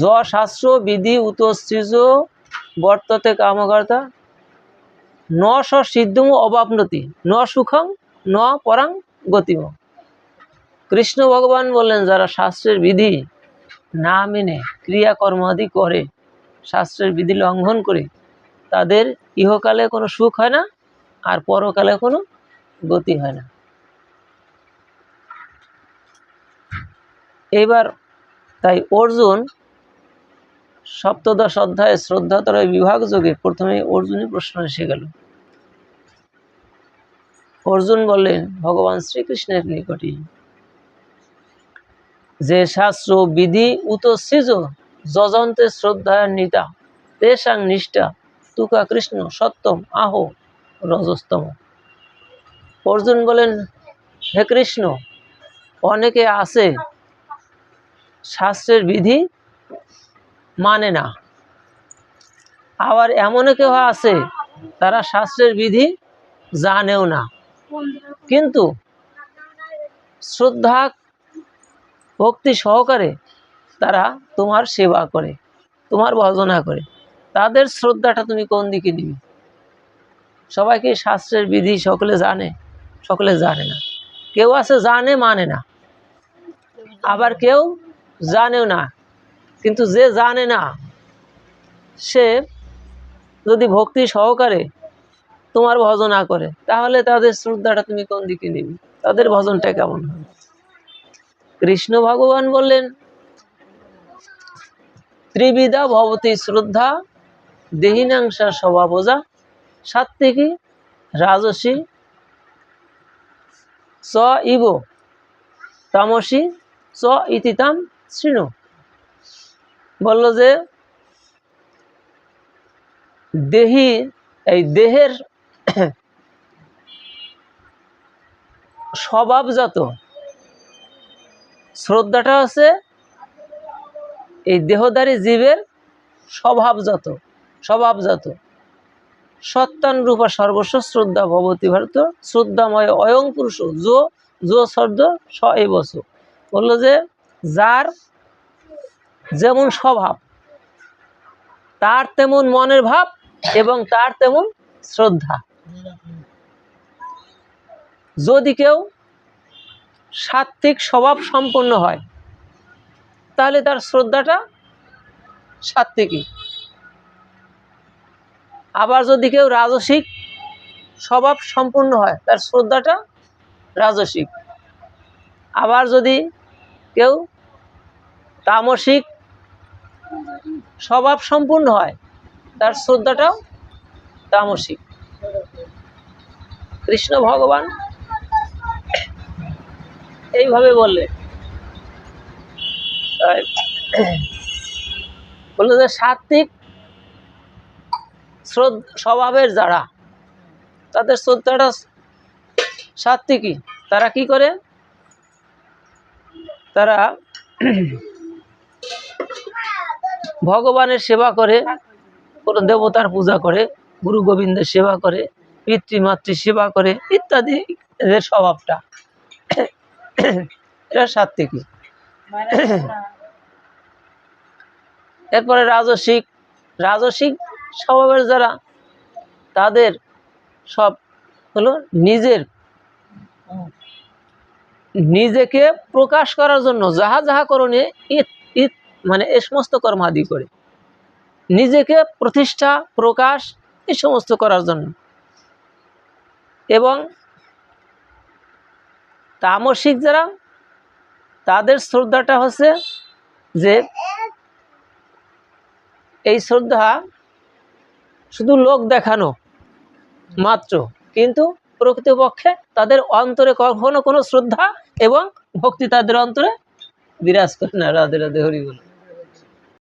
য শাস্ত্র বিধি উতসৃজ বর্ততে কামকর্তা ন সিদ্ধম অবাপনতি ন সুখং ন পরাং গতিম। কৃষ্ণ ভগবান বললেন, যারা শাস্ত্রের বিধি না মেনে ক্রিয়াকর্মাদি করে, শাস্ত্রের বিধি লঙ্ঘন করে, তাদের ইহকালে কোনো সুখ হয় না, আর পরকালে কোনো গতি হয় না। এইবার তাই অর্জুন সপ্তদশ অধ্যায়ে শ্রদ্ধাত্রয় বিভাগ যোগে প্রথমে অর্জুনই প্রশ্ন এসে গেল। অর্জুন বললেন ভগবান শ্রীকৃষ্ণের নিকটে, যে শাস্ত্র বিধি উতসৃজ যজন্তে শ্রদ্ধান্বিতা তেষাং নিষ্ঠা তুকা কৃষ্ণ সত্যম আহো রজস্তম। অর্জুন বলেন, হে কৃষ্ণ, অনেকে আছে শাস্ত্রের বিধি মানে না, আবার এমন কেউ আছে তারা শাস্ত্রের বিধি জানেও না, কিন্তু শ্রদ্ধা ভক্তি সহকারে তারা তোমার সেবা করে, তোমার ভজনা করে। তাদের শ্রদ্ধাটা তুমি কোন দিকে দিবে? সবাই কি শাস্ত্রের বিধি সকলে জানে? সকলে জানে না। কেউ আছে জানে মানে না, আবার কেউ জানেও না। কিন্তু যে জানে না সে যদি ভক্তি সহকারে তোমার ভজনা করে, তাহলে তাদের শ্রদ্ধাটা তুমি কোন দিকে নিবে? তাদের ভজনটা কেমন হবে? কৃষ্ণ ভগবান বললেন, ত্রিবিধা ভবতি শ্রদ্ধা দেহিনাংশা স্বভাবজা সাত্ত্বিকী রাজসী চ ইব তামসী চ ইতিতাম শৃণু। বলল যে দেহি, এই দেহের স্বভাবজাত শ্রদ্ধাটা হচ্ছে এই দেহধারী জীবের স্বভাবজাত সত্যানুরূপা সর্বস্ব শ্রদ্ধা ভবতী ভারত শ্রদ্ধাময় অয়ং পুরুষ যো শব্দ স এই বসু। বললো যে যার যেমন স্বভাব, তার তেমন মনের ভাব এবং তার তেমন শ্রদ্ধা। যদি কেউ সাত্ত্বিক স্বভাব সম্পন্ন হয়, তাহলে তার শ্রদ্ধাটা সাত্ত্বিকী। আবার যদি কেউ রাজসিক স্বভাব সম্পন্ন হয়, তার শ্রদ্ধাটা রাজসিক। আবার যদি কেউ তামসিক স্বভাব সম্পন্ন হয়, তার শ্রদ্ধাটাও তামসিক। কৃষ্ণ ভগবান এইভাবে বললেন। বললো যে সাত্ত্বিক স্বভাবের যারা, তাদের শ্রদ্ধাটা সাত্ত্বিকী। তারা কি করে? তারা ভগবানের সেবা করে, কোনো দেবতার পূজা করে, গুরু গোবিন্দের সেবা করে, পিতৃমাতৃ সেবা করে ইত্যাদি। এদের স্বভাবটা এটা সাত্ত্বিকী। এরপরে রাজসিক স্বভাবের যারা, তাদের সব হলো নিজেকে প্রকাশ করার জন্য যাহা যাহা করণীয় মানে এই সমস্ত কর্মাদি করে, নিজেকে প্রতিষ্ঠা প্রকাশ এই সমস্ত করার জন্য। এবং তামসিক যারা, তাদের শ্রদ্ধাটা হচ্ছে যে এই শ্রদ্ধা শুধু লোক দেখানো মাত্র, কিন্তু প্রকৃতপক্ষে তাদের অন্তরে কখনো কোনো শ্রদ্ধা এবং ভক্তি তাদের অন্তরে বিরাজ করে না। রাধে রাধে, হরি বল।